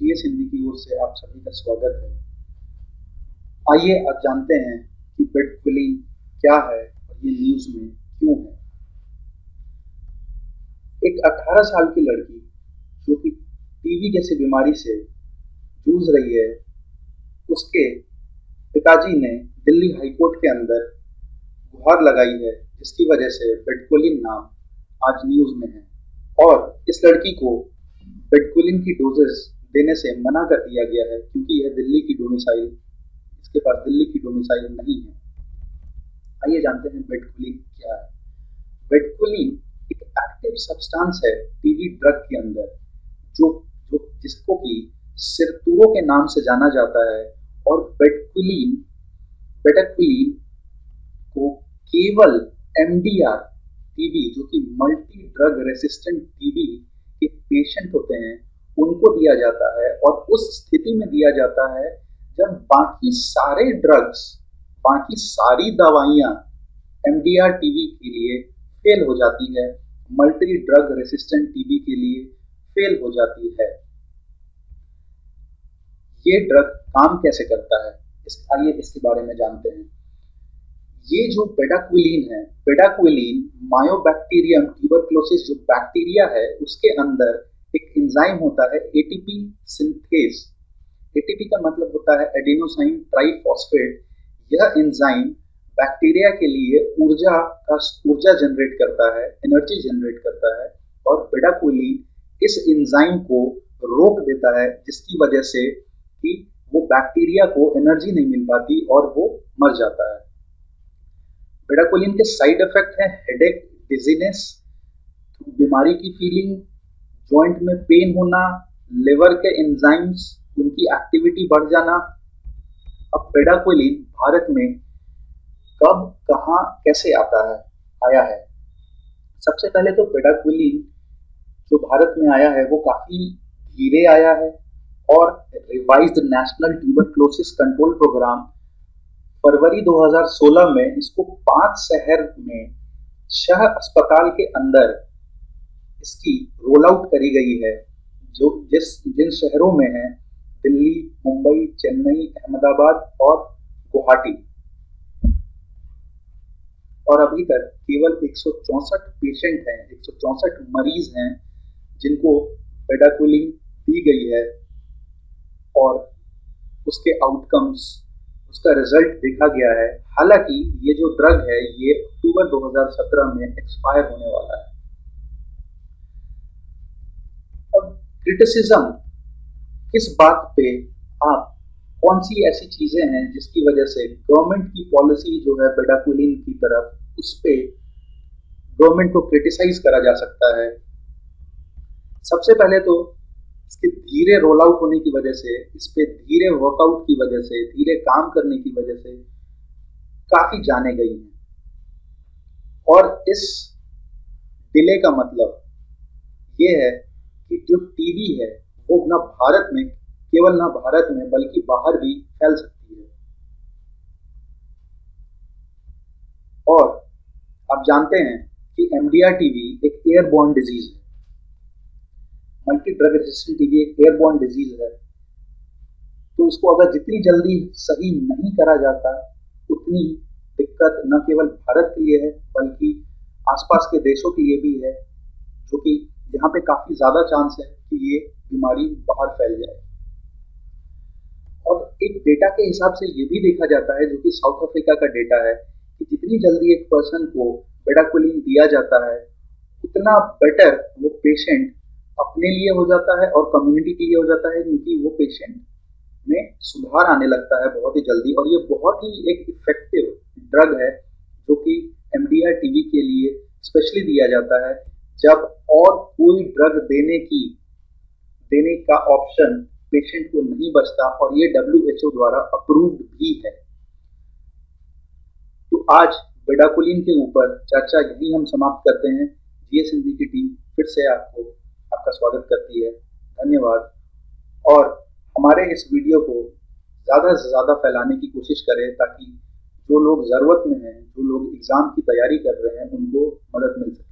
GS Hindi की ओर से आप सभी का स्वागत है। आइए अब जानते हैं कि बेड क्विलिंग क्या है और ये न्यूज़ में क्यों है। एक 18 साल की लड़की जो कि टीबी जैसी बीमारी से जूझ रही है, उसके पिताजी ने दिल्ली हाईकोर्ट के अंदर गुहार लगाई है, जिसकी वजह से बेड क्विलिंग नाम आज न्यूज़ में है। और इस लड़की को बेड क्विलिंग की डोजेस देने से मना कर दिया गया है, क्योंकि यह दिल्ली की डोमिसाइल, इसके पास दिल्ली की डोमिसाइल नहीं है। आइए जानते हैं बेड क्विलिंग क्या है। बेड क्विलिंग एक एक्टिव सब्सटेंस है टीबी ड्रग के अंदर, जो जिसको कि सिरतुरो के नाम से जाना जाता है। और बेडाक्विलीन को केवल एमडीआर टीबी, जो कि मल्टी ड्रग रेसिस्टेंट टीबी के पेशेंट होते हैं, उनको दिया जाता है। और उस स्थिति में दिया जाता है जब बाकी सारे ड्रग्स, बाकी सारी दवाइयां एमडीआर टीबी के लिए फेल हो जाती है, मल्टी ड्रग रेसिस्टेंट टीबी के लिए फेल हो जाती है। ये ड्रग काम कैसे करता है, आइए इसके बारे में जानते हैं। ये जो बेडाक्विलीन है, बेडाक्विलीन मायोबैक्टीरियम ट्यूबरक्लोसिस जो बैक्टीरिया है, उसके अंदर एक एंजाइम होता है एटीपी सिंथेज। एटीपी का मतलब होता है एडेनोसाइन ट्राइफॉस्फेट। यह एंजाइम बैक्टीरिया के लिए ऊर्जा जनरेट करता है, एनर्जी जनरेट करता है। और बेडाक्विलीन इस एंजाइम को रोक देता है, जिसकी वजह से कि वो बैक्टीरिया को एनर्जी नहीं मिल पाती और वो मर जाता है। बेडाक्विलीन के साइड इफेक्ट है हेडेक, डिजीनेस, बीमारी की फीलिंग, जॉइंट में पेन होना, लिवर के एंजाइम्स उनकी एक्टिविटी बढ़ जाना। अब बेडाक्विलीन भारत में कब, कहां, कैसे आया है। सबसे पहले तो बेडाक्विलीन जो भारत में आया है वो काफी धीरे आया है। और revised national tuberculosis control programme फरवरी 2016 में इसको 5 शहर में 6 अस्पताल के अंदर इसकी रोल आउट करी गई है, जिन शहरों में है दिल्ली, मुंबई, चेन्नई, अहमदाबाद और गुवाहाटी। और अभी तक केवल 164 पेशेंट हैं, 164 मरीज हैं जिनको बेडाक्विलीन दी गई है। और उसके आउटकम्स, उसका रिजल्ट देखा गया है। हालांकि ये जो ड्रग है ये अक्टूबर 2017 में एक्सपायर होने वाला है। अब क्रिटिसिज्म किस बात पे, आप कौन सी ऐसी चीजें हैं जिसकी वजह से गवर्नमेंट की पॉलिसी जो है बेडाक्विलीन की तरफ, उस पे गवर्नमेंट को क्रिटिसाइज करा जा सकता है। सबसे पहले तो इसके धीरे रोल आउट होने की वजह से, इस पे धीरे वर्कआउट की वजह से, धीरे काम करने की वजह से काफी जाने गई हैं। और इस डिले का मतलब ये है कि जो टीबी है वो केवल ना भारत में बल्कि बाहर भी फैल सकती है। और आप जानते हैं कि एमडीआर टीबी एक एयरबॉर्न डिजीज है। मल्टी ड्रग रेसिस्टेंट टीबी एक एयरबॉर्न डिजीज है। तो इसको अगर जितनी जल्दी सही नहीं करा जाता, उतनी दिक्कत न केवल भारत के लिए है बल्कि आसपास के देशों के लिए भी है, जो कि यहाँ पे काफी ज्यादा चांस है कि ये बीमारी बाहर फैल जाए। और एक डेटा के हिसाब से ये भी देखा जाता है, जो कि साउथ अफ्रीका का डेटा है, कि जितनी जल्दी एक पर्सन को बेडाक्विलीन दिया जाता है, उतना बेटर वो पेशेंट अपने लिए हो जाता है और कम्युनिटी के लिए हो जाता है, क्योंकि वो पेशेंट में सुधार आने लगता है बहुत ही जल्दी। और ये बहुत ही एक इफेक्टिव ड्रग है, जो कि एमडीआर टीबी के लिए स्पेशली दिया जाता है, जब और कोई ड्रग देने का ऑप्शन पेशेंट को नहीं बचता। और ये WHO द्वारा अप्रूव्ड भी है। तो आज बेडाक्विलीन के ऊपर चर्चा यही हम समाप्त करते हैं। जीएस हिंदी की टीम फिर से आपका स्वागत करती है। धन्यवाद। और हमारे इस वीडियो को ज़्यादा से ज़्यादा फैलाने की कोशिश करें, ताकि जो लोग ज़रूरत में हैं, जो लोग एग्ज़ाम की तैयारी कर रहे हैं, उनको मदद मिल सके।